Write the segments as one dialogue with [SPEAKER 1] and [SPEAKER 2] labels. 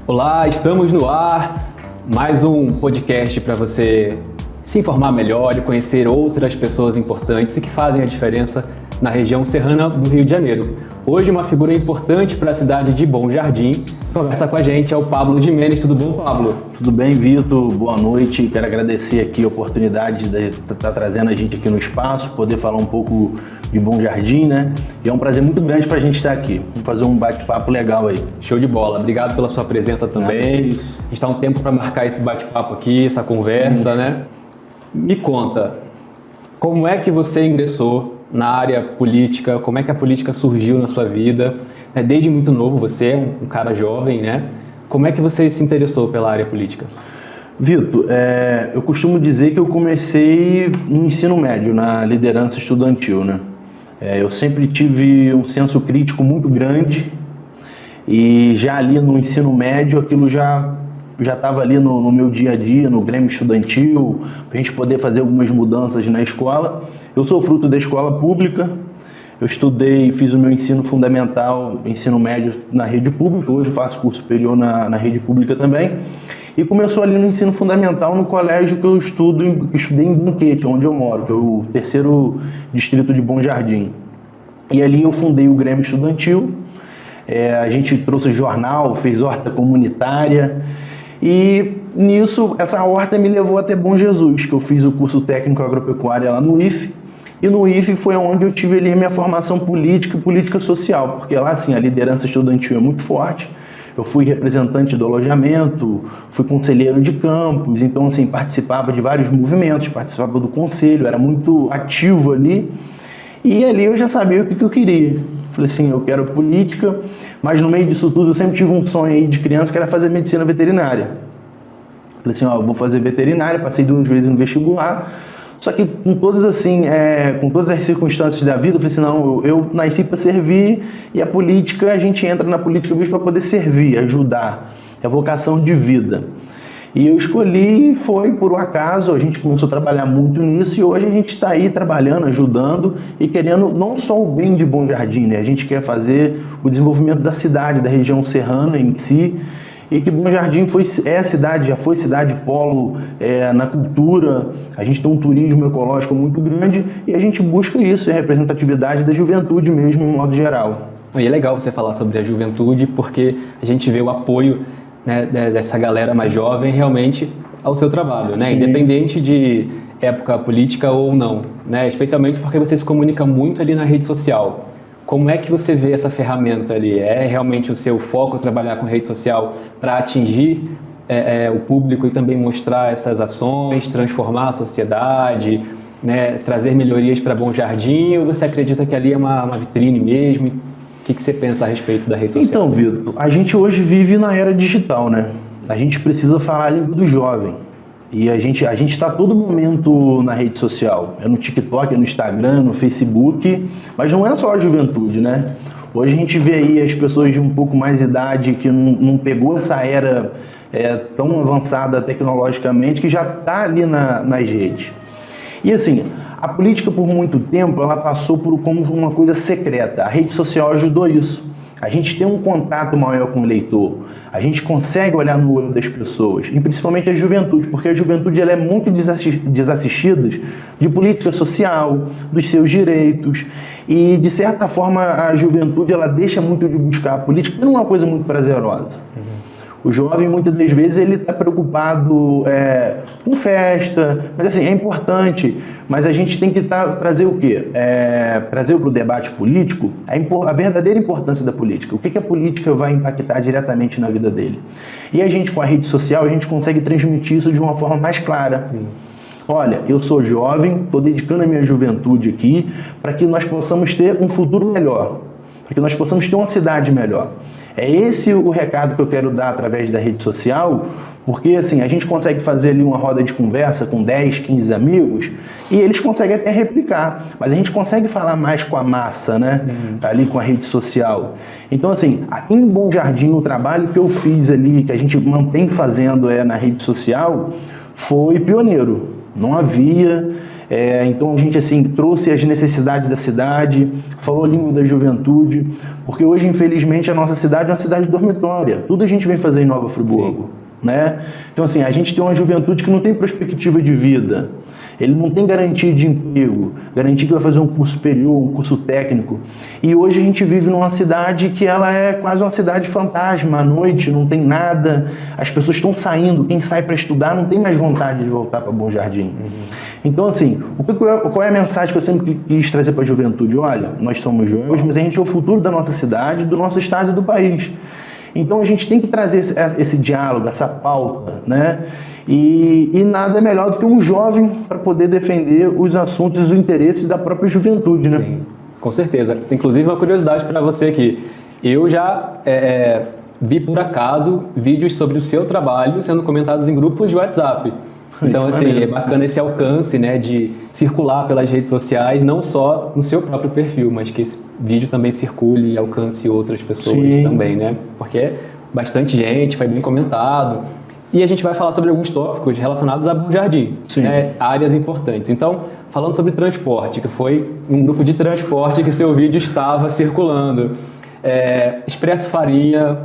[SPEAKER 1] Olá, estamos no ar, mais um podcast para você se informar melhor e conhecer outras pessoas importantes e que fazem a diferença na região serrana do Rio de Janeiro. Hoje uma figura importante para a cidade de Bom Jardim. Conversa com a gente é o Pablo Jimenez. Tudo bom, Pablo?
[SPEAKER 2] Tudo bem, Vitor? Boa noite. Quero agradecer aqui a oportunidade de estar trazendo a gente aqui no espaço, poder falar um pouco de Bom Jardim, né? E é um prazer muito grande para a gente estar aqui. Vamos fazer um bate-papo legal aí.
[SPEAKER 1] Show de bola. Obrigado pela sua presença também. A gente está um tempo para marcar esse bate-papo aqui, essa conversa, né? Me conta, como é que você ingressou na área política? Como é que a política surgiu na sua vida? Desde muito novo, você é um cara jovem, né? Como é que você se interessou pela área política?
[SPEAKER 2] Vitor, eu costumo dizer que eu comecei no ensino médio, na liderança estudantil, né? Eu sempre tive um senso crítico muito grande e já ali no ensino médio aquilo já estava ali no meu dia a dia, no Grêmio Estudantil, para a gente poder fazer algumas mudanças na escola. Eu sou fruto da escola pública, eu estudei, fiz o meu ensino fundamental, ensino médio na rede pública, hoje faço curso superior na rede pública também. E começou ali no ensino fundamental no colégio que eu estudei em Banquete, onde eu moro, que é o 3º distrito de Bom Jardim. E ali eu fundei o Grêmio Estudantil, a gente trouxe jornal, fez horta comunitária, e nisso, essa horta me levou até Bom Jesus, que eu fiz o curso técnico agropecuária lá no IFE, e no IFE foi onde eu tive ali a minha formação política e política social, porque lá, assim, a liderança estudantil é muito forte. Eu fui representante do alojamento, fui conselheiro de campus, então, assim, participava de vários movimentos, participava do conselho, era muito ativo ali, e ali eu já sabia o que eu queria. Falei assim, eu quero política, mas no meio disso tudo eu sempre tive um sonho aí de criança que era fazer medicina veterinária. Falei assim, eu vou fazer veterinária, passei 2 vezes no vestibular, só que com todas assim, com todas as circunstâncias da vida, eu falei assim, não, eu nasci para servir e a política, a gente entra na política mesmo para poder servir, ajudar, é a vocação de vida. E eu escolhi, foi por um acaso, a gente começou a trabalhar muito nisso e hoje a gente está aí trabalhando, ajudando e querendo não só o bem de Bom Jardim, né? A gente quer fazer o desenvolvimento da cidade, da região serrana em si, e que Bom Jardim já foi cidade polo na cultura, a gente tem um turismo ecológico muito grande e a gente busca isso, a representatividade da juventude mesmo, em modo geral.
[SPEAKER 1] E é legal você falar sobre a juventude, porque a gente vê o apoio, né, dessa galera mais jovem realmente ao seu trabalho, né? Independente de época política ou não, né? Especialmente porque você se comunica muito ali na rede social. Como é que você vê essa ferramenta ali? É realmente o seu foco trabalhar com rede social para atingir o público e também mostrar essas ações, transformar a sociedade, né? Trazer melhorias para Bom Jardim? Ou você acredita que ali é uma vitrine mesmo? O que você pensa a respeito da rede social?
[SPEAKER 2] Então, Vitor, a gente hoje vive na era digital, né? A gente precisa falar a língua do jovem. E a gente está todo momento na rede social. É no TikTok, é no Instagram, no Facebook. Mas não é só a juventude, né? Hoje a gente vê aí as pessoas de um pouco mais idade que não pegou essa era tão avançada tecnologicamente que já está ali nas redes. E assim, a política por muito tempo ela passou como uma coisa secreta. A rede social ajudou isso. A gente tem um contato maior com o eleitor. A gente consegue olhar no olho das pessoas, e principalmente a juventude, porque a juventude ela é muito desassistida de política social, dos seus direitos. E, de certa forma, a juventude ela deixa muito de buscar a política, porque não é uma coisa muito prazerosa. O jovem, muitas das vezes, ele está preocupado com festa, mas assim, é importante, mas a gente tem que trazer o quê? Trazer para o debate político a verdadeira importância da política. O que a política vai impactar diretamente na vida dele. E a gente, com a rede social, a gente consegue transmitir isso de uma forma mais clara. Sim. Olha, eu sou jovem, estou dedicando a minha juventude aqui para que nós possamos ter um futuro melhor, para que nós possamos ter uma cidade melhor. É esse o recado que eu quero dar através da rede social, porque assim, a gente consegue fazer ali uma roda de conversa com 10, 15 amigos e eles conseguem até replicar, mas a gente consegue falar mais com a massa, né? Ali com a rede social. Então assim, em Bom Jardim, o trabalho que eu fiz ali, que a gente mantém fazendo na rede social, foi pioneiro. Não havia Então a gente assim trouxe as necessidades da cidade, falou a língua da juventude, porque hoje infelizmente a nossa cidade é uma cidade dormitória, tudo a gente vem fazer em Nova Friburgo, né? Então assim, a gente tem uma juventude que não tem perspectiva de vida, ele não tem garantia de emprego, garantia que vai fazer um curso superior, um curso técnico. E hoje a gente vive numa cidade que ela é quase uma cidade fantasma. À noite não tem nada, as pessoas estão saindo, quem sai para estudar não tem mais vontade de voltar para Bom Jardim. Então assim, qual é a mensagem que eu sempre quis trazer para a juventude? Olha, nós somos jovens, mas a gente é o futuro da nossa cidade, do nosso estado e do país. Então a gente tem que trazer esse diálogo, essa pauta, né? E nada melhor do que um jovem para poder defender os assuntos e os interesses da própria juventude, né?
[SPEAKER 1] Sim, com certeza. Inclusive uma curiosidade para você aqui. Eu já vi por acaso vídeos sobre o seu trabalho sendo comentados em grupos de WhatsApp. Então, assim, é bacana esse alcance, né, de circular pelas redes sociais, não só no seu próprio perfil, mas que esse vídeo também circule e alcance outras pessoas também, né? Porque bastante gente, foi bem comentado. E a gente vai falar sobre alguns tópicos relacionados a Bom Jardim, né, áreas importantes. Então, falando sobre transporte, que foi um grupo de transporte que seu vídeo estava circulando. Expresso Farinha,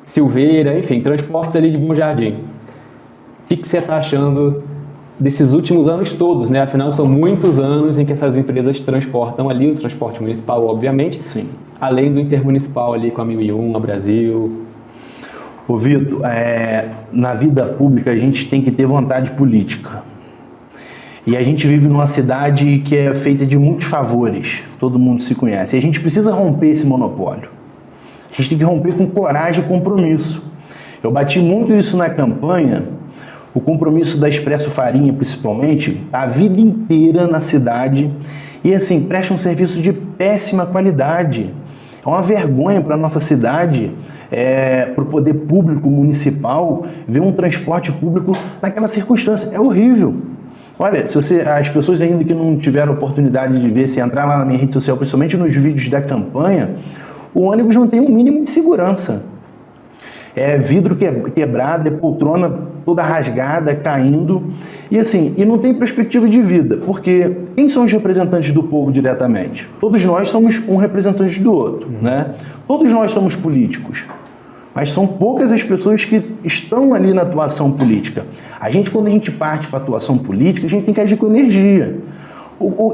[SPEAKER 1] Silveira, enfim, transportes ali de Bom Jardim. O que você está achando desses últimos anos todos, né? Afinal, são muitos anos em que essas empresas transportam ali, o transporte municipal, obviamente, além do intermunicipal ali com a 1001, a Brasil.
[SPEAKER 2] Ô Vitor, na vida pública a gente tem que ter vontade política. E a gente vive numa cidade que é feita de muitos favores, todo mundo se conhece. E a gente precisa romper esse monopólio. A gente tem que romper com coragem e compromisso. Eu bati muito isso na campanha, o compromisso da Expresso Farinha, principalmente, a vida inteira na cidade, e assim, presta um serviço de péssima qualidade. É uma vergonha para a nossa cidade, para o poder público municipal, ver um transporte público naquela circunstância. É horrível. Olha, as pessoas ainda que não tiveram oportunidade de ver, se entrar lá na minha rede social, principalmente nos vídeos da campanha, o ônibus não tem um mínimo de segurança. Vidro quebrado, poltrona toda rasgada, caindo, e assim, e não tem perspectiva de vida, porque quem são os representantes do povo diretamente? Todos nós somos um representante do outro, né? Todos nós somos políticos, mas são poucas as pessoas que estão ali na atuação política. Quando a gente parte para a atuação política, a gente tem que agir com energia.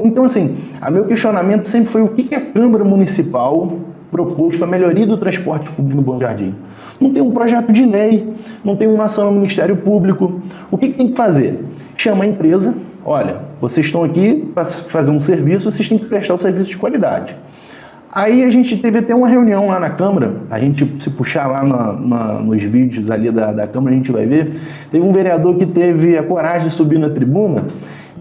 [SPEAKER 2] Então, assim, meu questionamento sempre foi o que a Câmara Municipal propôs para a melhoria do transporte público no Bom Jardim. Não tem um projeto de lei, não tem uma ação no Ministério Público. O que tem que fazer? Chama a empresa, olha, vocês estão aqui para fazer um serviço, vocês têm que prestar o serviço de qualidade. Aí a gente teve até uma reunião lá na Câmara, a gente se puxar lá nos vídeos ali da Câmara, a gente vai ver, teve um vereador que teve a coragem de subir na tribuna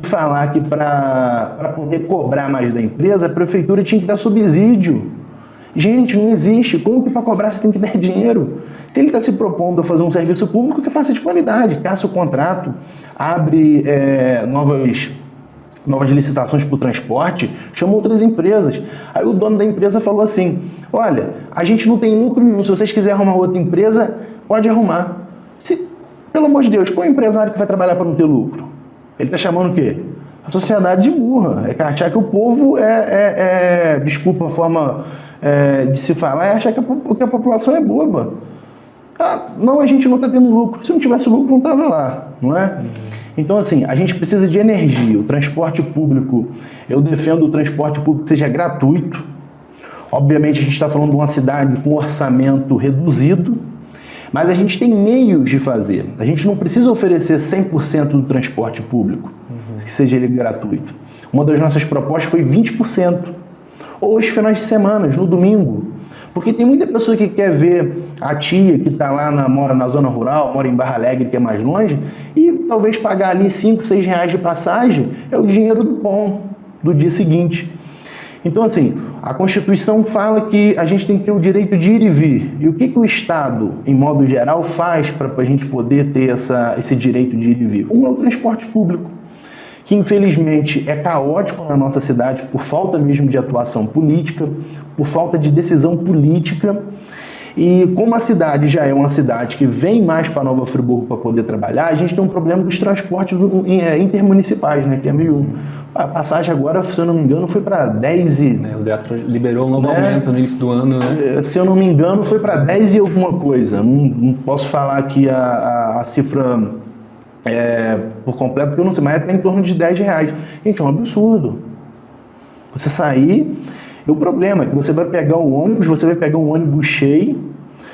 [SPEAKER 2] e falar que para poder cobrar mais da empresa, a prefeitura tinha que dar subsídio. Gente, não existe. Como que para cobrar você tem que dar dinheiro? Se ele está se propondo a fazer um serviço público, que faça de qualidade, caça o contrato, abre novas licitações para o transporte, chama outras empresas. Aí o dono da empresa falou assim, olha, a gente não tem lucro nenhum, se vocês quiserem arrumar outra empresa, pode arrumar. Pelo amor de Deus, qual é o empresário que vai trabalhar para não ter lucro? Ele está chamando o quê? A sociedade de burra, achar que o povo desculpa a forma de se falar, é achar que a população é boba. Não, a gente não está tendo lucro. Se não tivesse lucro, não estava lá, não é? Então, assim, a gente precisa de energia. O transporte público, eu defendo o transporte público que seja gratuito. Obviamente, a gente está falando de uma cidade com orçamento reduzido, mas a gente tem meios de fazer. A gente não precisa oferecer 100% do transporte público, que seja ele gratuito. Uma das nossas propostas foi 20%. Ou os finais de semana, no domingo. Porque tem muita pessoa que quer ver a tia que está lá, mora na zona rural, mora em Barra Alegre, que é mais longe, e talvez pagar ali 5, 6 reais de passagem é o dinheiro do pão do dia seguinte. Então, assim, a Constituição fala que a gente tem que ter o direito de ir e vir. E o que o Estado, em modo geral, faz para a gente poder ter esse direito de ir e vir? Um é o transporte público, que infelizmente é caótico na nossa cidade por falta mesmo de atuação política, por falta de decisão política. E como a cidade já é uma cidade que vem mais para Nova Friburgo para poder trabalhar, a gente tem um problema dos transportes intermunicipais, né? Que é meio... A passagem agora, se eu não me engano, foi para 10 e...
[SPEAKER 1] O Detran liberou um novo aumento no início do ano, né?
[SPEAKER 2] Se eu não me engano, foi para 10 e alguma coisa. Não posso falar aqui a cifra por completo, porque eu não sei, mas é até em torno de R$10. Gente, é um absurdo. Você sair... E o problema é que você vai pegar um ônibus cheio,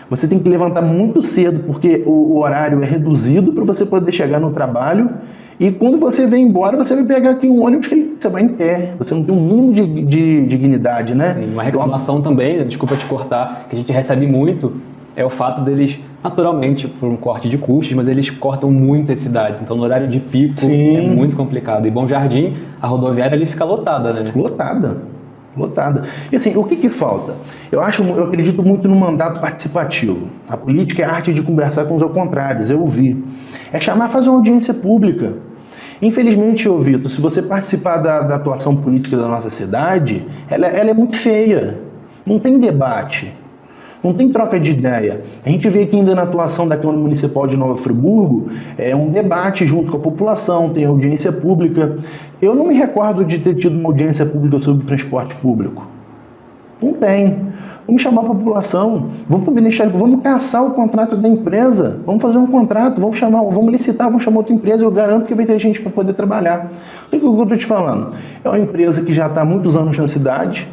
[SPEAKER 2] você tem que levantar muito cedo, porque o horário é reduzido para você poder chegar no trabalho, e quando você vem embora, você vai pegar aqui um ônibus que você vai em pé, você não tem um mínimo de dignidade, né?
[SPEAKER 1] Sim, uma reclamação também, desculpa te cortar, que a gente recebe muito, é o fato deles, naturalmente, por um corte de custos, mas eles cortam muitas cidades, então no horário de pico é muito complicado. E Bom Jardim, a rodoviária ali fica lotada, né?
[SPEAKER 2] Lotada. E assim, o que falta? Eu acredito muito no mandato participativo. A política é a arte de conversar com os ao contrários, eu ouvi. É fazer uma audiência pública. Infelizmente, Vitor, se você participar da atuação política da nossa cidade, ela é muito feia. Não tem debate. Não tem troca de ideia. A gente vê que ainda na atuação da Câmara Municipal de Nova Friburgo, é um debate junto com a população, tem audiência pública. Eu não me recordo de ter tido uma audiência pública sobre transporte público. Não tem. Vamos chamar a população, vamos para o Ministério, vamos caçar o contrato da empresa, vamos fazer um contrato, vamos licitar, vamos chamar outra empresa, eu garanto que vai ter gente para poder trabalhar. O que eu estou te falando? É uma empresa que já está há muitos anos na cidade.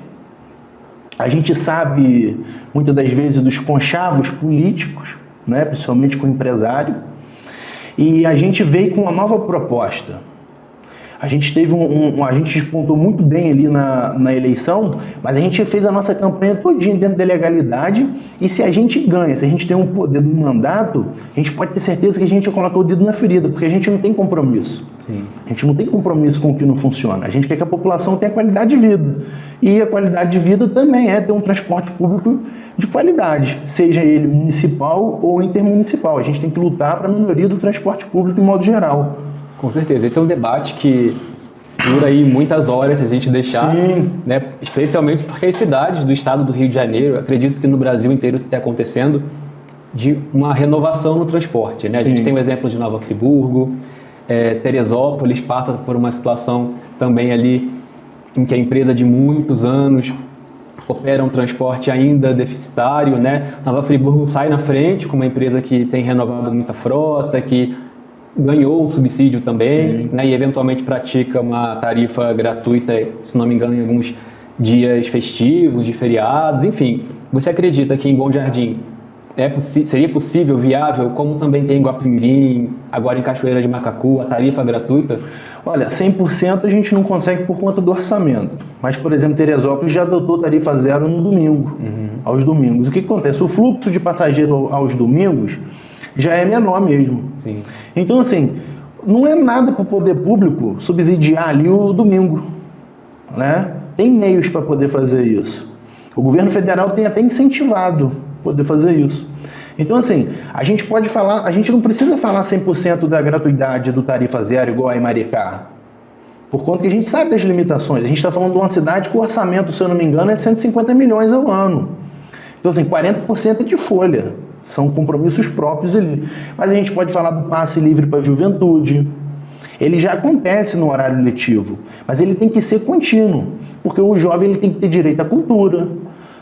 [SPEAKER 2] A gente sabe, muitas das vezes, dos conchavos políticos, né, principalmente com o empresário, e a gente veio com uma nova proposta. A gente a gente despontou muito bem ali na eleição, mas a gente fez a nossa campanha todinha dentro da legalidade, e se a gente ganha, se a gente tem um poder do mandato, a gente pode ter certeza que a gente coloca o dedo na ferida, porque a gente não tem compromisso.
[SPEAKER 1] Sim.
[SPEAKER 2] A gente não tem compromisso com o que não funciona. A gente quer que a população tenha qualidade de vida. E a qualidade de vida também é ter um transporte público de qualidade, seja ele municipal ou intermunicipal. A gente tem que lutar para a melhoria do transporte público de modo geral.
[SPEAKER 1] Com certeza. Esse é um debate que dura aí muitas horas se a gente deixar, né? Especialmente porque as cidades do estado do Rio de Janeiro, acredito que no Brasil inteiro está acontecendo, de uma renovação no transporte, né? A gente tem o exemplo de Nova Friburgo, Teresópolis passa por uma situação também ali em que a empresa de muitos anos opera um transporte ainda deficitário, né? Nova Friburgo sai na frente com uma empresa que tem renovado muita frota, que ganhou um subsídio também, né? E eventualmente pratica uma tarifa gratuita, se não me engano, em alguns dias festivos, de feriados, enfim. Você acredita que em Bom Jardim seria possível, viável, como também tem em Guapimirim, agora em Cachoeira de Macacu, a tarifa gratuita?
[SPEAKER 2] Olha, 100% a gente não consegue por conta do orçamento. Mas, por exemplo, Teresópolis já adotou tarifa zero no domingo, aos domingos. O que acontece? O fluxo de passageiro aos domingos já é menor mesmo.
[SPEAKER 1] Sim.
[SPEAKER 2] Então, assim, não é nada para o poder público subsidiar ali o domingo, né? Tem meios para poder fazer isso. O governo federal tem até incentivado poder fazer isso. Então, assim, a gente não precisa falar 100% da gratuidade do tarifa zero igual a Maricá, por conta que a gente sabe das limitações. A gente está falando de uma cidade que o orçamento, se eu não me engano, é 150 milhões ao ano. Então, assim, 40% é de folha. São compromissos próprios ali. Mas a gente pode falar do passe livre para a juventude. Ele já acontece no horário letivo, mas ele tem que ser contínuo, porque o jovem ele tem que ter direito à cultura,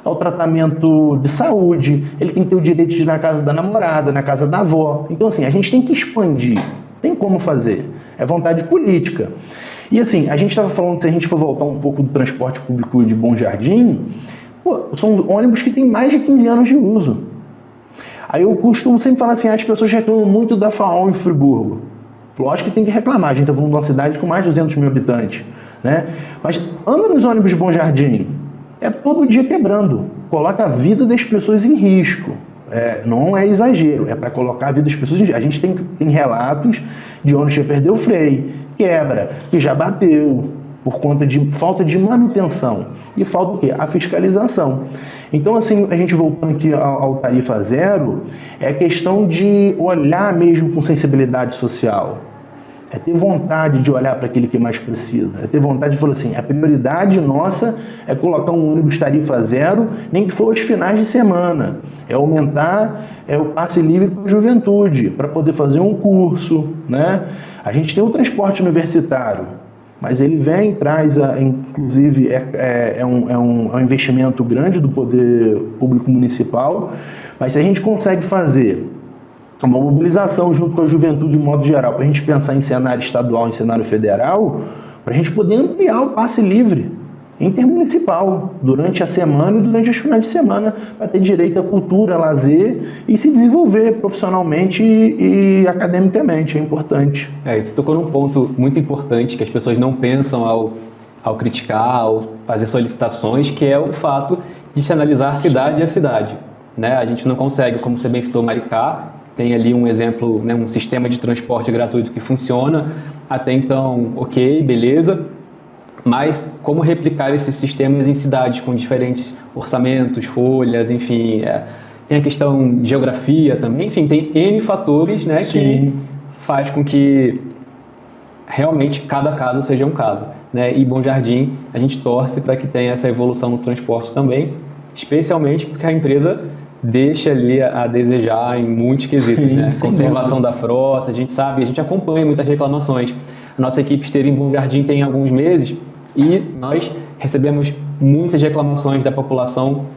[SPEAKER 2] ao tratamento de saúde, ele tem que ter o direito de ir na casa da namorada, na casa da avó. Então, assim, a gente tem que expandir. Tem como fazer. É vontade política. E, assim, a gente estava falando, se a gente for voltar um pouco do transporte público de Bom Jardim, são ônibus que têm mais de 15 anos de uso. Aí eu costumo sempre falar assim, as pessoas reclamam muito da FAOL em Friburgo. Lógico que tem que reclamar, a gente está falando de uma cidade com mais de 200 mil habitantes, né? Mas anda nos ônibus de Bom Jardim, é todo dia quebrando, coloca a vida das pessoas em risco. Não é exagero, é para colocar a vida das pessoas em risco. A gente tem relatos de ônibus que já perdeu o freio, quebra, que já bateu, por conta de falta de manutenção. E falta o quê? A fiscalização. Então, assim, a gente voltando aqui ao tarifa zero, é questão de olhar mesmo com sensibilidade social. É ter vontade de olhar para aquele que mais precisa. É ter vontade de falar assim, a prioridade nossa é colocar um ônibus tarifa zero, nem que for aos finais de semana. É aumentar o passe livre para a juventude, para poder fazer um curso, né? A gente tem o transporte universitário, mas ele vem, traz, inclusive, é um investimento grande do poder público municipal, mas se a gente consegue fazer uma mobilização junto com a juventude de modo geral, para a gente pensar em cenário estadual, em cenário federal, para a gente poder ampliar o passe livre intermunicipal durante a semana e durante os finais de semana, para ter direito à cultura, lazer e se desenvolver profissionalmente e academicamente, é importante.
[SPEAKER 1] Você tocou num ponto muito importante que as pessoas não pensam ao criticar, ao fazer solicitações, que é o fato de se analisar cidade a cidade, né? A gente não consegue, como você bem citou, Maricá, tem ali um exemplo, né, um sistema de transporte gratuito que funciona, até então, ok, beleza, mas como replicar esses sistemas em cidades com diferentes orçamentos, folhas, enfim, tem a questão de geografia também, enfim, tem N fatores, né, que faz com que realmente cada caso seja um caso, né? E Bom Jardim, a gente torce para que tenha essa evolução no transporte também, especialmente porque a empresa deixa ali a desejar em muitos quesitos, né? Conservação da frota, a gente sabe, a gente acompanha muitas reclamações. A nossa equipe esteve em Bom Jardim tem alguns meses e nós recebemos muitas reclamações da população,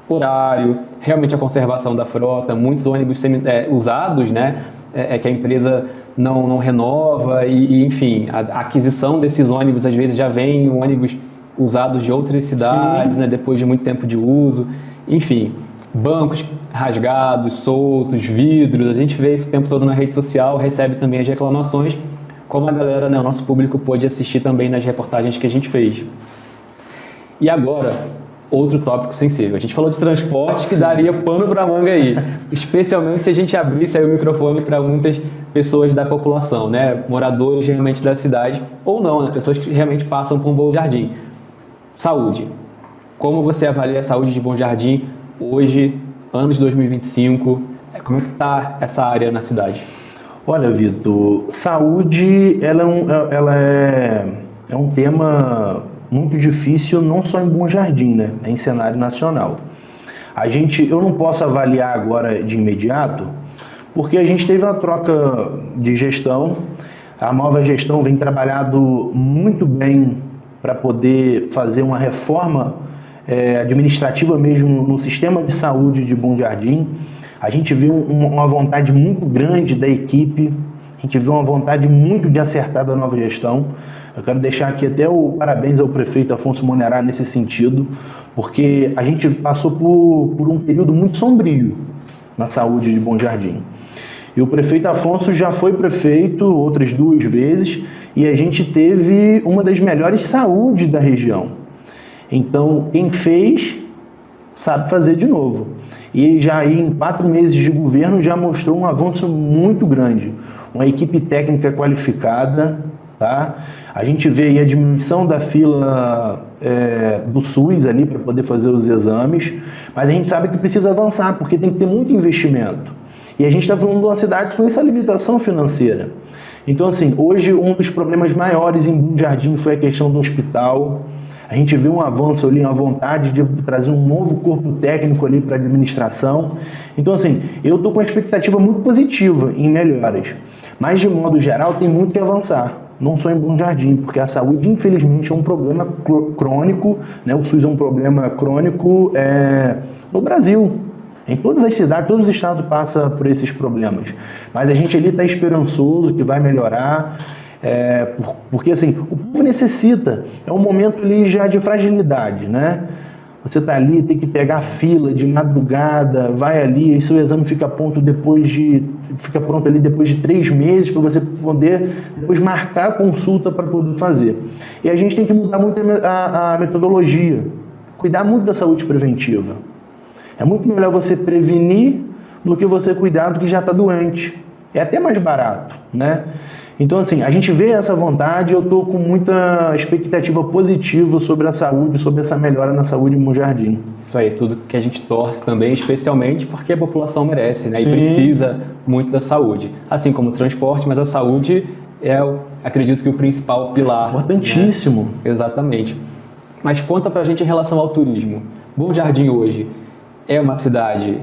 [SPEAKER 1] horário, realmente a conservação da frota, muitos ônibus usados, né? Que a empresa não renova e, enfim, a aquisição desses ônibus às vezes já vem ônibus usados de outras cidades, né? Depois de muito tempo de uso, enfim. Bancos rasgados, soltos, vidros, a gente vê isso o tempo todo na rede social, recebe também as reclamações, como a galera, né, o nosso público pôde assistir também nas reportagens que a gente fez. E agora, outro tópico sensível. A gente falou de transporte que daria pano para manga aí, especialmente se a gente abrisse aí o microfone para muitas pessoas da população, né, moradores realmente da cidade, ou não, né, pessoas que realmente passam por um Bom Jardim. Saúde. Como você avalia a saúde de Bom Jardim hoje, ano de 2025, como é que está essa área na cidade?
[SPEAKER 2] Olha, Vitor, saúde ela é um tema muito difícil, não só em Bom Jardim, né? É em cenário nacional. Eu não posso avaliar agora de imediato, porque a gente teve uma troca de gestão, a nova gestão vem trabalhado muito bem para poder fazer uma reforma administrativa mesmo no sistema de saúde de Bom Jardim. A gente viu uma vontade muito grande da equipe, a gente viu uma vontade muito de acertar da nova gestão. Eu quero deixar aqui até o parabéns ao prefeito Afonso Monerá nesse sentido, porque a gente passou por um período muito sombrio na saúde de Bom Jardim. E o prefeito Afonso já foi prefeito outras 2 vezes e a gente teve uma das melhores saúdes da região. Então, quem fez, sabe fazer de novo. E já aí, em 4 meses de governo, já mostrou um avanço muito grande. Uma equipe técnica qualificada, tá? A gente vê aí a diminuição da fila do SUS ali para poder fazer os exames, mas a gente sabe que precisa avançar, porque tem que ter muito investimento. E a gente está falando de uma cidade com essa limitação financeira. Então, assim, hoje um dos problemas maiores em Bom Jardim foi a questão do hospital. A gente vê um avanço ali, uma vontade de trazer um novo corpo técnico ali para a administração. Então, assim, eu estou com uma expectativa muito positiva em melhoras. Mas, de modo geral, tem muito que avançar. Não só em Bom Jardim, porque a saúde, infelizmente, é um problema crônico, né? O SUS é um problema crônico no Brasil. Em todas as cidades, todos os estados passam por esses problemas. Mas a gente ali está esperançoso que vai melhorar. Porque assim, o povo necessita, é um momento ali já de fragilidade, né? Você está ali, tem que pegar a fila de madrugada, vai ali, e seu exame fica pronto ali depois de 3 meses para você poder depois marcar a consulta para poder fazer. E a gente tem que mudar muito a metodologia, cuidar muito da saúde preventiva. É muito melhor você prevenir do que você cuidar do que já está doente. É até mais barato, né? Então, assim, a gente vê essa vontade, eu estou com muita expectativa positiva sobre a saúde, sobre essa melhora na saúde em Bom Jardim.
[SPEAKER 1] Isso aí, tudo que a gente torce também, especialmente porque a população merece, né?
[SPEAKER 2] Sim.
[SPEAKER 1] E precisa muito da saúde. Assim como o transporte, mas a saúde acredito que o principal pilar.
[SPEAKER 2] Importantíssimo.
[SPEAKER 1] Né? Exatamente. Mas conta pra gente em relação ao turismo. Bom Jardim hoje é uma cidade...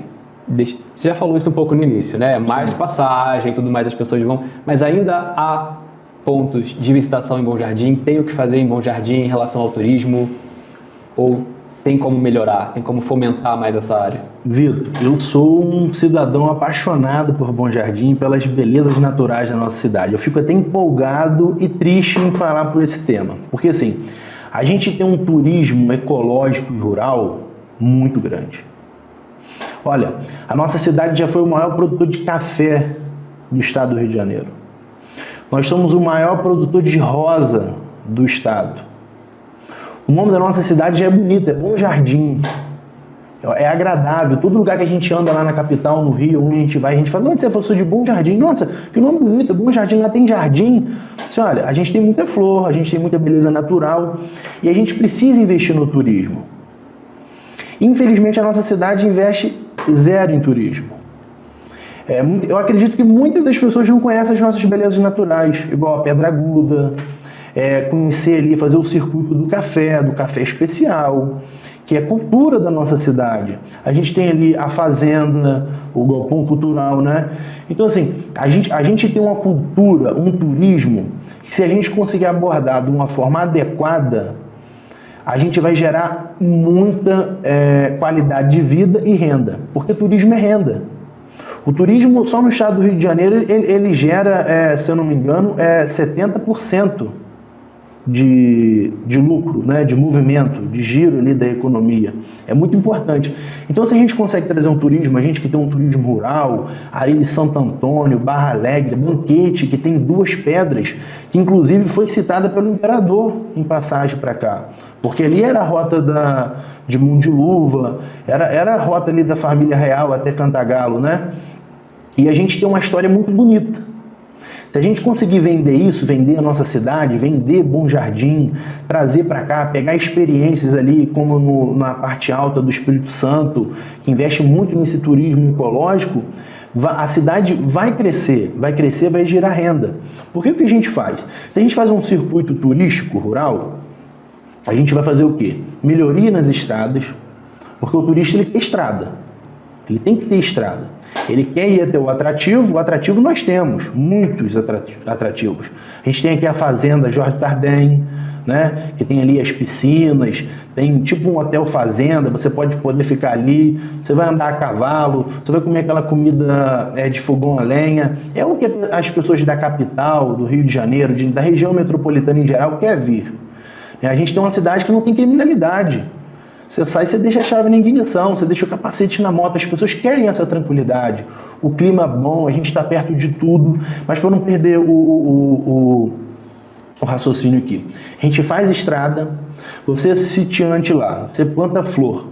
[SPEAKER 1] Você já falou isso um pouco no início, né? Mais passagem, tudo mais, as pessoas vão... Mas ainda há pontos de visitação em Bom Jardim? Tem o que fazer em Bom Jardim em relação ao turismo? Ou tem como melhorar? Tem como fomentar mais essa área?
[SPEAKER 2] Vitor, eu sou um cidadão apaixonado por Bom Jardim, pelas belezas naturais da nossa cidade. Eu fico até empolgado e triste em falar por esse tema. Porque assim, a gente tem um turismo ecológico e rural muito grande. Olha, a nossa cidade já foi o maior produtor de café do estado do Rio de Janeiro. Nós somos o maior produtor de rosa do estado. O nome da nossa cidade já é bonito, é Bom Jardim. É agradável. Todo lugar que a gente anda lá na capital, no Rio, onde a gente vai, a gente fala, onde você falou, sou de Bom Jardim? Nossa, que nome bonito, Bom Jardim, lá tem jardim. Assim, olha, a gente tem muita flor, a gente tem muita beleza natural e a gente precisa investir no turismo. Infelizmente, a nossa cidade investe zero em turismo. Eu acredito que muitas das pessoas não conhecem as nossas belezas naturais, igual a Pedra Aguda, conhecer ali, fazer o circuito do café especial, que é cultura da nossa cidade. A gente tem ali a fazenda, o galpão cultural, né? Então, assim, a gente tem uma cultura, um turismo, que se a gente conseguir abordar de uma forma adequada, a gente vai gerar muita qualidade de vida e renda, porque turismo é renda. O turismo, só no estado do Rio de Janeiro, ele gera, se eu não me engano, 70% de lucro, né, de movimento, de giro ali da economia. É muito importante. Então, se a gente consegue trazer um turismo, a gente que tem um turismo rural, ali de Santo Antônio, Barra Alegre, Banquete, que tem 2 pedras, que inclusive foi citada pelo imperador em passagem para cá. Porque ali era a rota de Mão de Luva, era a rota ali da família real até Cantagalo, né? E a gente tem uma história muito bonita. Se a gente conseguir vender isso, vender a nossa cidade, vender Bom Jardim, trazer para cá, pegar experiências ali, como na parte alta do Espírito Santo, que investe muito nesse turismo ecológico, a cidade vai crescer, vai gerar renda. Porque o que a gente faz? Se a gente faz um circuito turístico rural, a gente vai fazer o quê? Melhoria nas estradas, porque o turista ele quer estrada, ele tem que ter estrada. Ele quer ir até o atrativo nós temos, muitos atrativos. A gente tem aqui a Fazenda Jorge Tardem, né, que tem ali as piscinas, tem tipo um hotel fazenda, você pode poder ficar ali, você vai andar a cavalo, você vai comer aquela comida de fogão a lenha. É o que as pessoas da capital, do Rio de Janeiro, da região metropolitana em geral, quer vir. A gente tem uma cidade que não tem criminalidade. Você sai, você deixa a chave na ignição, você deixa o capacete na moto, as pessoas querem essa tranquilidade. O clima bom, a gente está perto de tudo, mas para não perder o raciocínio aqui. A gente faz estrada, você é sitiante lá, você planta flor,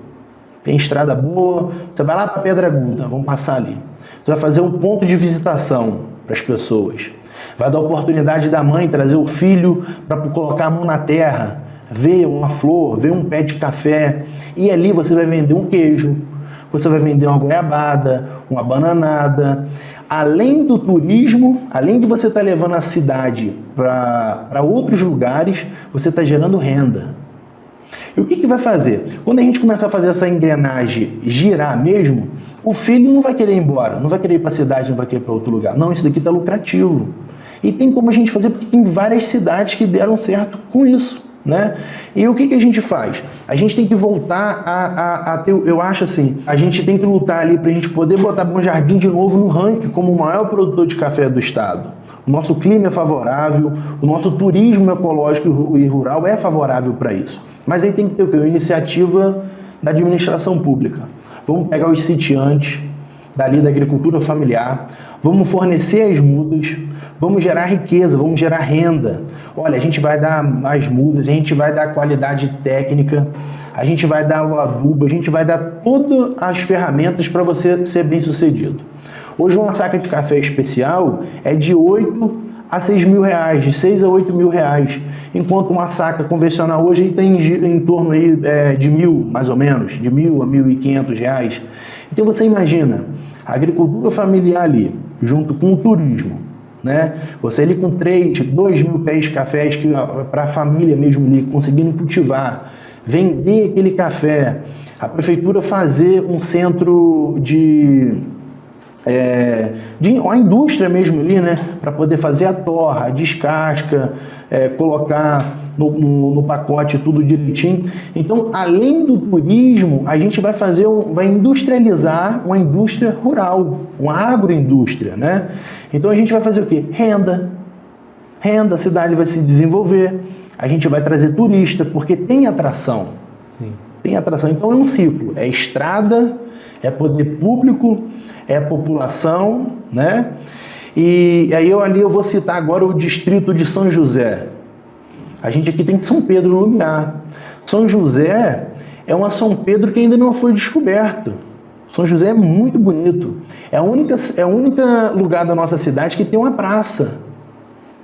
[SPEAKER 2] tem estrada boa, você vai lá para Pedra Aguda, vamos passar ali. Você vai fazer um ponto de visitação para as pessoas. Vai dar a oportunidade da mãe trazer o filho para colocar a mão na terra, ver uma flor, ver um pé de café, e ali você vai vender um queijo, você vai vender uma goiabada, uma bananada. Além do turismo, além de você estar levando a cidade para outros lugares, você está gerando renda. E o que vai fazer? Quando a gente começar a fazer essa engrenagem girar mesmo, o filho não vai querer ir embora, não vai querer ir para a cidade, não vai querer ir para outro lugar. Não, isso daqui está lucrativo. E tem como a gente fazer, porque tem várias cidades que deram certo com isso. Né? E o que a gente faz? A gente tem que voltar a ter, eu acho assim, a gente tem que lutar ali para a gente poder botar Bom Jardim de novo no ranking como o maior produtor de café do estado. O nosso clima é favorável, o nosso turismo ecológico e rural é favorável para isso. Mas aí tem que ter o quê? Uma iniciativa da administração pública. Vamos pegar os sitiantes dali da agricultura familiar, vamos fornecer as mudas, vamos gerar riqueza, vamos gerar renda. Olha, a gente vai dar as mudas, a gente vai dar qualidade técnica, a gente vai dar o adubo, a gente vai dar todas as ferramentas para você ser bem sucedido. Hoje uma saca de café especial é de 8 a 6 mil reais, de 6 a 8 mil reais, enquanto uma saca convencional hoje tem em torno aí, de 1.000, mais ou menos, de 1.000 a 1.500 reais. Então você imagina, a agricultura familiar ali, junto com o turismo, né? Você ali com 2 mil pés de cafés para a família mesmo ali, conseguindo cultivar, vender aquele café, a prefeitura fazer um centro uma indústria mesmo ali, né? Para poder fazer a torra, a descasca, colocar no pacote tudo direitinho. Então, além do turismo, a gente vai industrializar uma indústria rural, uma agroindústria, né? Então a gente vai fazer o quê? Renda, a cidade vai se desenvolver, a gente vai trazer turista, porque tem atração.
[SPEAKER 1] Sim.
[SPEAKER 2] Tem atração. Então é um ciclo, é estrada, é poder público, é população, né? E aí eu vou citar agora o distrito de São José. A gente aqui tem São Pedro Lumiar. São José é uma São Pedro que ainda não foi descoberto. São José é muito bonito. É o único lugar da nossa cidade que tem uma praça.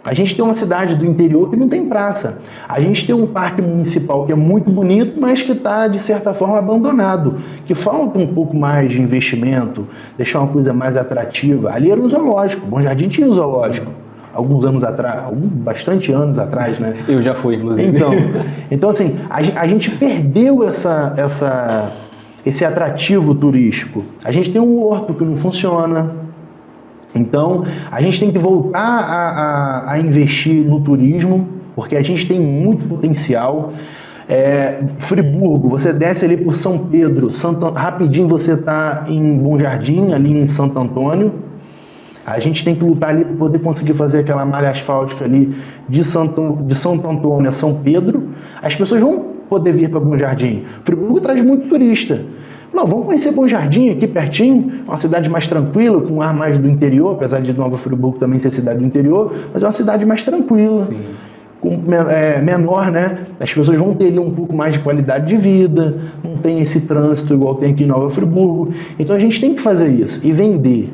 [SPEAKER 2] A gente tem uma cidade do interior que não tem praça. A gente tem um parque municipal que é muito bonito, mas que está, de certa forma, abandonado. Que falta um pouco mais de investimento, deixar uma coisa mais atrativa. Ali era um zoológico. Bom Jardim tinha um zoológico. Alguns anos atrás, bastante anos atrás, né?
[SPEAKER 1] Eu já fui, inclusive.
[SPEAKER 2] Então assim, a gente perdeu esse atrativo turístico. A gente tem um horto que não funciona. Então, a gente tem que voltar a investir no turismo, porque a gente tem muito potencial. Friburgo, você desce ali por São Pedro, rapidinho você está em Bom Jardim, ali em Santo Antônio. A gente tem que lutar ali para poder conseguir fazer aquela malha asfáltica ali de Santo Antônio a São Pedro. As pessoas vão poder vir para Bom Jardim. Friburgo traz muito turista. Não, vamos conhecer Bom Jardim aqui pertinho, uma cidade mais tranquila, com um ar mais do interior, apesar de Nova Friburgo também ser cidade do interior, mas é uma cidade mais tranquila, menor, né? As pessoas vão ter ali um pouco mais de qualidade de vida, não tem esse trânsito igual tem aqui em Nova Friburgo. Então a gente tem que fazer isso e vender.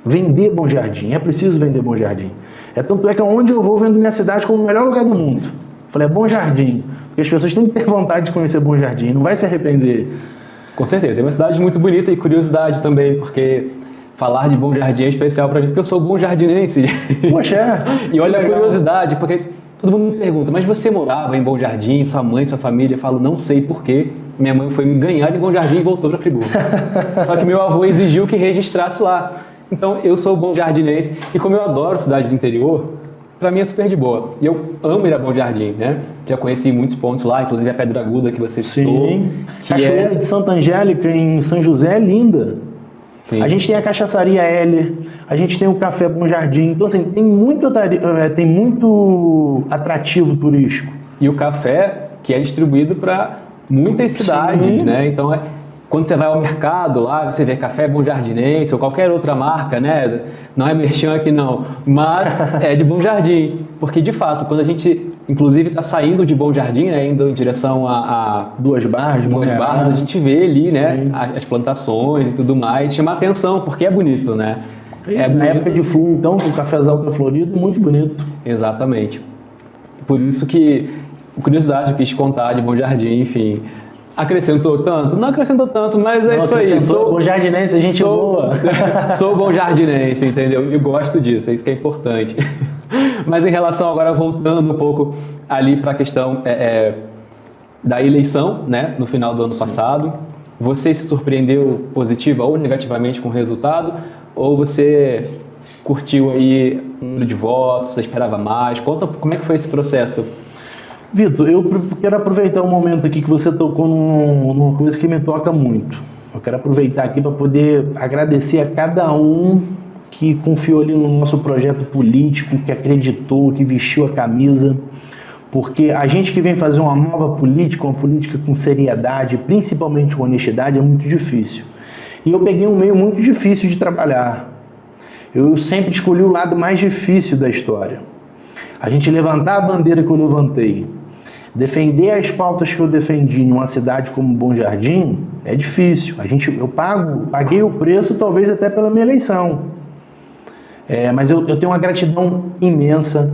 [SPEAKER 2] Vender Bom Jardim, é preciso vender Bom Jardim. Tanto é que onde eu vou vendo minha cidade como o melhor lugar do mundo. Falei, Bom Jardim, porque as pessoas têm que ter vontade de conhecer Bom Jardim, não vai se arrepender.
[SPEAKER 1] Com certeza, é uma cidade muito bonita e curiosidade também, porque falar de Bom Jardim é especial para mim, porque eu sou bom jardinense.
[SPEAKER 2] Poxa,
[SPEAKER 1] e olha a curiosidade, porque todo mundo me pergunta, mas você morava em Bom Jardim, sua mãe, sua família? Eu falo, não sei porquê, minha mãe foi me ganhar em Bom Jardim e voltou para Friburgo. Só que meu avô exigiu que registrasse lá. Então eu sou bom jardinense e como eu adoro cidade do interior, para mim é super de boa. E eu amo ir a Bom Jardim, né? Já conheci muitos pontos lá, inclusive a Pedra Aguda que você citou.
[SPEAKER 2] Sim. Cachoeira de Santa Angélica em São José é linda. Sim. A gente tem a Cachaçaria L, a gente tem o Café Bom Jardim. Então assim, tem muito atrativo turístico.
[SPEAKER 1] E o café que é distribuído para muitas cidades, né? Então quando você vai ao mercado lá, você vê Café Bom Jardinense ou qualquer outra marca, né? Não é merchan aqui não, mas é de Bom Jardim. Porque, de fato, quando a gente, inclusive, está saindo de Bom Jardim, né? Indo em direção a
[SPEAKER 2] Duas Barras,
[SPEAKER 1] a gente vê ali, né? As plantações e tudo mais. Chama atenção, porque é bonito, né?
[SPEAKER 2] Na época de flu, então, com o cafezal florido, muito bonito.
[SPEAKER 1] Exatamente. Por isso que, curiosidade, eu quis contar de Bom Jardim, enfim... Acrescentou tanto? Não acrescentou tanto, mas é isso aí.
[SPEAKER 2] Sou bom jardinense, a gente boa.
[SPEAKER 1] Sou bom jardinense, entendeu? E gosto disso, é isso que é importante. Mas em relação agora, voltando um pouco ali para a questão da eleição, né, no final do ano passado, você se surpreendeu positiva ou negativamente com o resultado? Ou você curtiu aí o número de votos, você esperava mais? Conta como é que foi esse processo.
[SPEAKER 2] Vitor, eu quero aproveitar um momento aqui que você tocou numa coisa que me toca muito. Eu quero aproveitar aqui para poder agradecer a cada um que confiou ali no nosso projeto político, que acreditou, que vestiu a camisa. Porque a gente que vem fazer uma nova política, uma política com seriedade, principalmente com honestidade, é muito difícil. E eu peguei um meio muito difícil de trabalhar. Eu sempre escolhi o lado mais difícil da história. A gente levantar a bandeira que eu levantei, defender as pautas que eu defendi em uma cidade como Bom Jardim, é difícil. Eu paguei o preço talvez até pela minha eleição. Mas eu tenho uma gratidão imensa.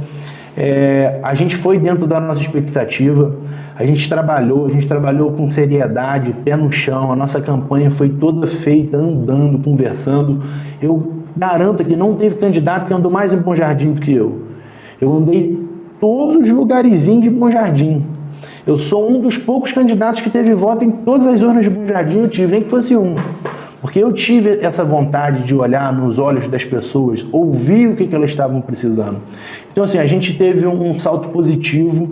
[SPEAKER 2] A gente foi dentro da nossa expectativa, a gente trabalhou com seriedade, pé no chão, a nossa campanha foi toda feita andando, conversando. Eu garanto que não teve candidato que andou mais em Bom Jardim do que eu. Eu andei todos os lugarzinhos de Bom Jardim. Eu sou um dos poucos candidatos que teve voto em todas as zonas de Bom Jardim, eu tive, nem que fosse um. Porque eu tive essa vontade de olhar nos olhos das pessoas, ouvir o que elas estavam precisando. Então, assim, a gente teve um salto positivo,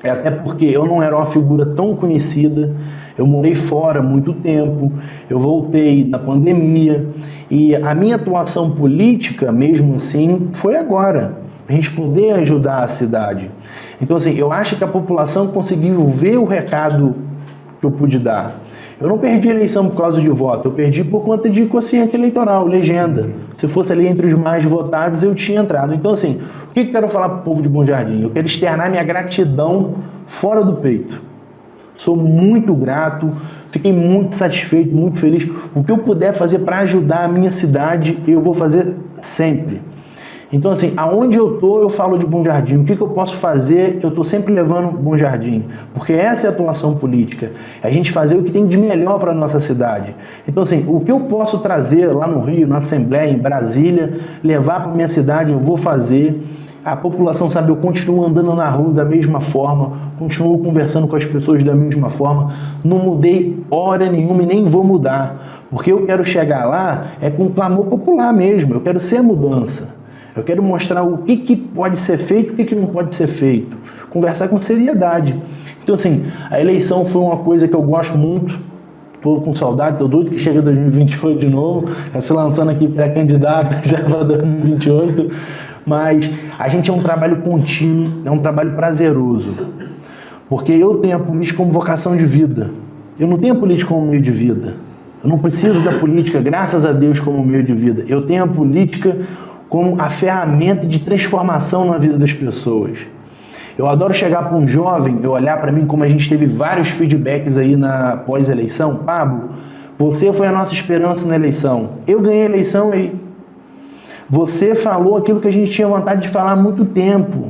[SPEAKER 2] até porque eu não era uma figura tão conhecida, eu morei fora há muito tempo, eu voltei na pandemia, e a minha atuação política, mesmo assim, foi agora, a gente poder ajudar a cidade. Então, assim, eu acho que a população conseguiu ver o recado que eu pude dar. Eu não perdi a eleição por causa de voto, eu perdi por conta de quociente eleitoral, legenda. Se fosse ali entre os mais votados, eu tinha entrado. Então, assim, o que eu quero falar para o povo de Bom Jardim? Eu quero externar minha gratidão fora do peito. Sou muito grato, fiquei muito satisfeito, muito feliz. O que eu puder fazer para ajudar a minha cidade, eu vou fazer sempre. Então, assim, aonde eu tô, eu falo de Bom Jardim. O que eu posso fazer, eu tô sempre levando Bom Jardim. Porque essa é a atuação política. É a gente fazer o que tem de melhor para a nossa cidade. Então, assim, o que eu posso trazer lá no Rio, na Assembleia, em Brasília, levar para minha cidade, eu vou fazer. A população sabe, eu continuo andando na rua da mesma forma, continuo conversando com as pessoas da mesma forma. Não mudei hora nenhuma e nem vou mudar. Porque eu quero chegar lá com clamor popular mesmo. Eu quero ser a mudança. Eu quero mostrar o que pode ser feito e o que não pode ser feito. Conversar com seriedade. Então, assim, a eleição foi uma coisa que eu gosto muito. Estou com saudade, estou doido que chega 2028 de novo. Está se lançando aqui pré-candidato já para 2028. Mas a gente é um trabalho contínuo, é um trabalho prazeroso. Porque eu tenho a política como vocação de vida. Eu não tenho a política como meio de vida. Eu não preciso da política, graças a Deus, como meio de vida. Eu tenho a política como a ferramenta de transformação na vida das pessoas. Eu adoro chegar para um jovem, eu olhar para mim, como a gente teve vários feedbacks aí na pós-eleição. Pablo, você foi a nossa esperança na eleição. Eu ganhei a eleição aí. Você falou aquilo que a gente tinha vontade de falar há muito tempo.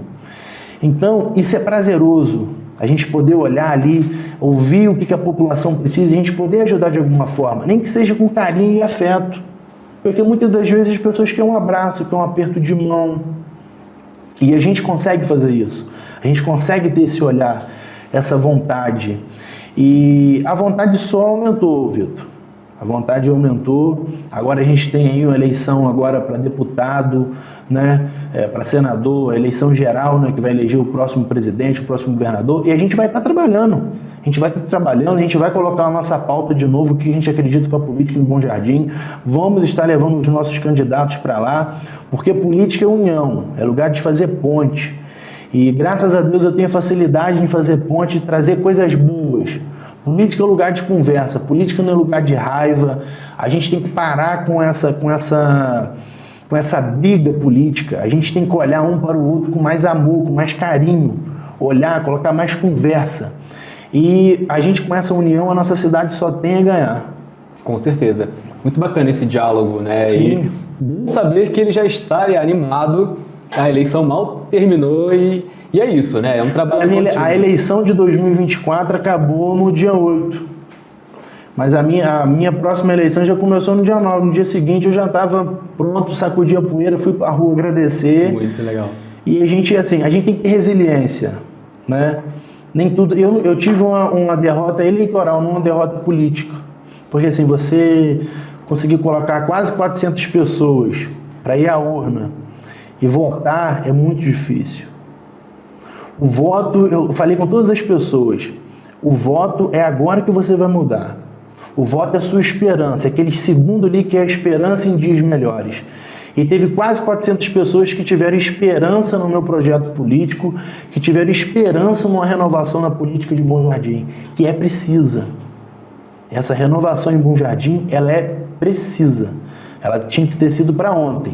[SPEAKER 2] Então, isso é prazeroso. A gente poder olhar ali, ouvir o que a população precisa e a gente poder ajudar de alguma forma. Nem que seja com carinho e afeto. Porque muitas das vezes as pessoas querem um abraço, querem um aperto de mão. E a gente consegue fazer isso. A gente consegue ter esse olhar, essa vontade. E a vontade só aumentou, Vitor. A vontade aumentou. Agora a gente tem aí uma eleição agora para deputado, né? Para senador, a eleição geral, né? Que vai eleger o próximo presidente, o próximo governador. E a gente vai estar trabalhando. A gente vai estar trabalhando, a gente vai colocar a nossa pauta de novo, o que a gente acredita para a política em Bom Jardim. Vamos estar levando os nossos candidatos para lá, porque política é união, é lugar de fazer ponte. E graças a Deus eu tenho facilidade em fazer ponte e trazer coisas boas. Política é lugar de conversa, política não é lugar de raiva. A gente tem que parar com essa briga política. A gente tem que olhar um para o outro com mais amor, com mais carinho. Olhar, colocar mais conversa. E a gente, com essa união, a nossa cidade só tem a ganhar.
[SPEAKER 1] Com certeza. Muito bacana esse diálogo, né?
[SPEAKER 2] Sim.
[SPEAKER 1] E bom saber que ele já está animado, a eleição mal terminou e é isso, né? É um trabalho contínuo.
[SPEAKER 2] A eleição de 2024 acabou no dia 8. Mas a minha próxima eleição já começou no dia 9. No dia seguinte eu já estava pronto, sacudi a poeira, fui para a rua agradecer.
[SPEAKER 1] Muito legal.
[SPEAKER 2] E a gente tem que ter resiliência, né? Nem tudo. Eu tive uma derrota eleitoral, não uma derrota política. Porque assim, você conseguir colocar quase 400 pessoas para ir à urna e votar é muito difícil. O voto, eu falei com todas as pessoas, o voto é agora que você vai mudar. O voto é a sua esperança, é aquele segundo ali que é a esperança em dias melhores. E teve quase 400 pessoas que tiveram esperança no meu projeto político, que tiveram esperança numa renovação na política de Bom Jardim, que é precisa. Essa renovação em Bom Jardim, ela é precisa. Ela tinha que ter sido para ontem.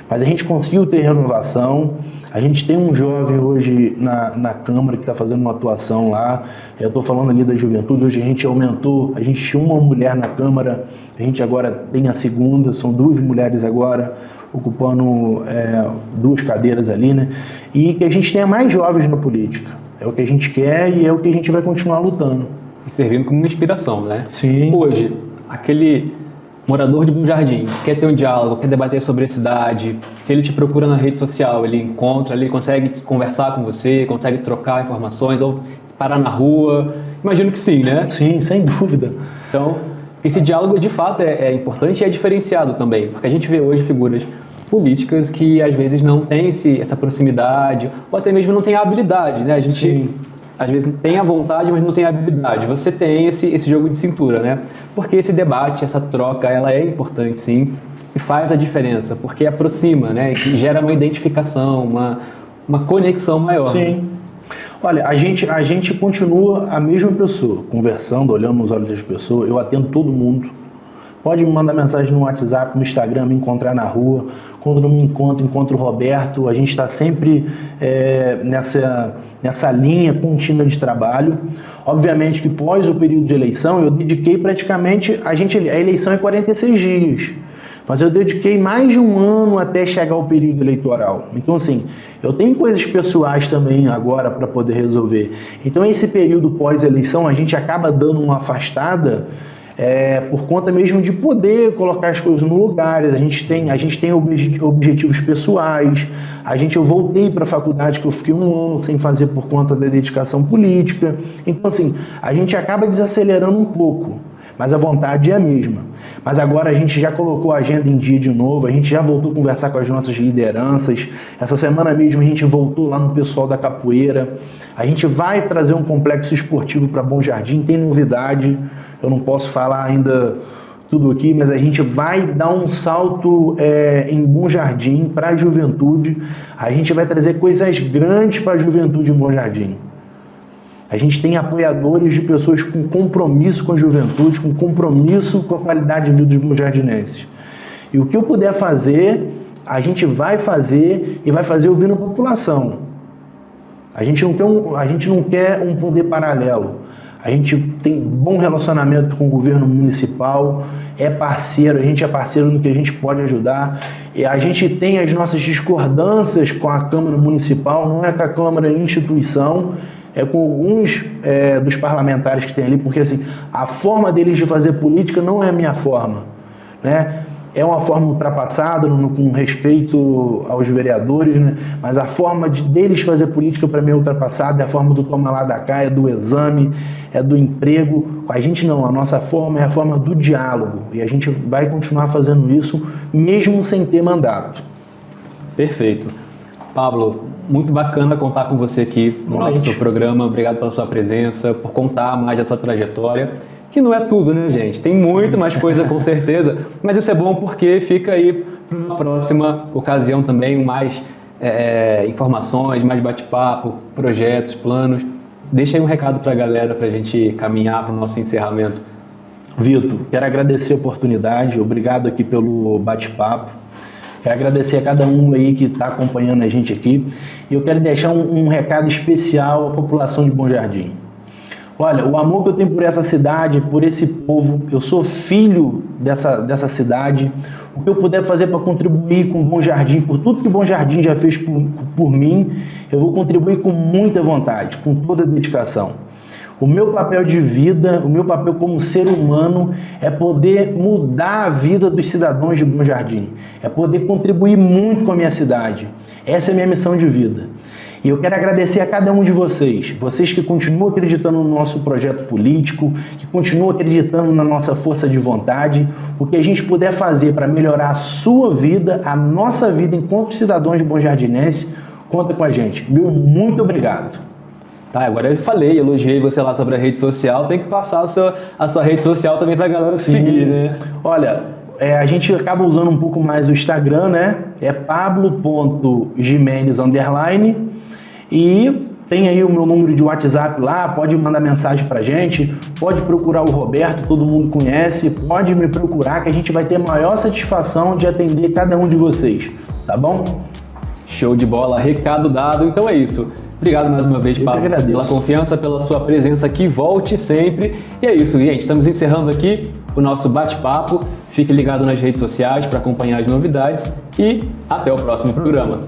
[SPEAKER 2] Mas a gente conseguiu ter renovação. A gente tem um jovem hoje na Câmara que está fazendo uma atuação lá. Eu estou falando ali da juventude. Hoje a gente aumentou, a gente tinha uma mulher na Câmara, a gente agora tem a segunda, são 2 mulheres agora, ocupando 2 cadeiras ali, né? E que a gente tenha mais jovens na política. É o que a gente quer e é o que a gente vai continuar lutando.
[SPEAKER 1] E servindo como uma inspiração, né?
[SPEAKER 2] Sim.
[SPEAKER 1] Hoje, aquele morador de Bom Jardim, quer ter um diálogo, quer debater sobre a cidade, se ele te procura na rede social, ele encontra, ele consegue conversar com você, consegue trocar informações ou parar na rua? Imagino que sim, né?
[SPEAKER 2] Sim, sem dúvida.
[SPEAKER 1] Então, esse diálogo de fato é importante e é diferenciado também, porque a gente vê hoje figuras políticas que às vezes não têm essa proximidade ou até mesmo não têm a habilidade, né? A gente
[SPEAKER 2] Sim.
[SPEAKER 1] às vezes tem a vontade, mas não tem a habilidade. Você tem esse jogo de cintura, né? Porque esse debate, essa troca, ela é importante, sim, e faz a diferença, porque aproxima, né? E gera uma identificação, uma conexão maior.
[SPEAKER 2] Sim. Olha, a gente continua a mesma pessoa, conversando, olhando nos olhos das pessoas. Eu atendo todo mundo. Pode me mandar mensagem no WhatsApp, no Instagram, me encontrar na rua. Quando não me encontro o Roberto. A gente está sempre nessa linha contínua de trabalho. Obviamente que pós o período de eleição, eu dediquei praticamente... A eleição é 46 dias. Mas eu dediquei mais de um ano até chegar ao período eleitoral. Então, assim, eu tenho coisas pessoais também agora para poder resolver. Então, esse período pós-eleição, a gente acaba dando uma afastada por conta mesmo de poder colocar as coisas no lugar. A gente tem objetivos pessoais. Eu voltei para a faculdade, que eu fiquei um ano sem fazer por conta da dedicação política. Então, assim, a gente acaba desacelerando um pouco. Mas a vontade é a mesma. Mas agora a gente já colocou a agenda em dia de novo, a gente já voltou a conversar com as nossas lideranças. Essa semana mesmo a gente voltou lá no pessoal da capoeira. A gente vai trazer um complexo esportivo para Bom Jardim, tem novidade. Eu não posso falar ainda tudo aqui, mas a gente vai dar um salto em Bom Jardim para a juventude. A gente vai trazer coisas grandes para a juventude em Bom Jardim. A gente tem apoiadores de pessoas com compromisso com a juventude, com compromisso com a qualidade de vida dos bom-jardinenses. E o que eu puder fazer, a gente vai fazer e vai fazer ouvindo a população. A gente não quer um poder paralelo. A gente tem bom relacionamento com o governo municipal, a gente é parceiro no que a gente pode ajudar. E a gente tem as nossas discordâncias com a Câmara Municipal, não é com a Câmara instituição, é com alguns dos parlamentares que tem ali, porque assim, a forma deles de fazer política não é a minha forma, né? É uma forma ultrapassada, com respeito aos vereadores, né? Mas a forma deles fazer política para mim é ultrapassada, é a forma do toma lá da cá, é do exame, é do emprego. A gente não, a nossa forma é a forma do diálogo, e a gente vai continuar fazendo isso mesmo sem ter mandato.
[SPEAKER 1] Perfeito. Pablo, muito bacana contar com você aqui no nosso programa. Obrigado pela sua presença, por contar mais da sua trajetória, que não é tudo, né, gente? Tem muito mais coisa, com certeza, mas isso é bom porque fica aí para uma próxima ocasião também, mais informações, mais bate-papo, projetos, planos. Deixa aí um recado para a galera, para a gente caminhar para o nosso encerramento.
[SPEAKER 2] Vitor, quero agradecer a oportunidade, obrigado aqui pelo bate-papo. Quero agradecer a cada um aí que está acompanhando a gente aqui. E eu quero deixar um recado especial à população de Bom Jardim. Olha, o amor que eu tenho por essa cidade, por esse povo, eu sou filho dessa cidade. O que eu puder fazer para contribuir com Bom Jardim, por tudo que Bom Jardim já fez por mim, eu vou contribuir com muita vontade, com toda a dedicação. O meu papel de vida, o meu papel como ser humano é poder mudar a vida dos cidadãos de Bom Jardim. É poder contribuir muito com a minha cidade. Essa é a minha missão de vida. E eu quero agradecer a cada um de vocês. Vocês que continuam acreditando no nosso projeto político, que continuam acreditando na nossa força de vontade. O que a gente puder fazer para melhorar a sua vida, a nossa vida enquanto cidadãos de Bom Jardinense, conta com a gente. Meu muito obrigado.
[SPEAKER 1] Tá, agora eu falei, elogiei você lá sobre a rede social, tem que passar a sua rede social também pra galera seguir, né?
[SPEAKER 2] Olha, a gente acaba usando um pouco mais o Instagram, né? É pablo.gimenez_, e tem aí o meu número de WhatsApp lá, pode mandar mensagem pra gente, pode procurar o Roberto, todo mundo conhece, pode me procurar que a gente vai ter a maior satisfação de atender cada um de vocês, tá bom?
[SPEAKER 1] Show de bola, recado dado, então é isso. Obrigado mais uma vez, Pablo, pela confiança, pela sua presença aqui. Volte sempre. E é isso, gente. Estamos encerrando aqui o nosso bate-papo. Fique ligado nas redes sociais para acompanhar as novidades. E até o próximo programa.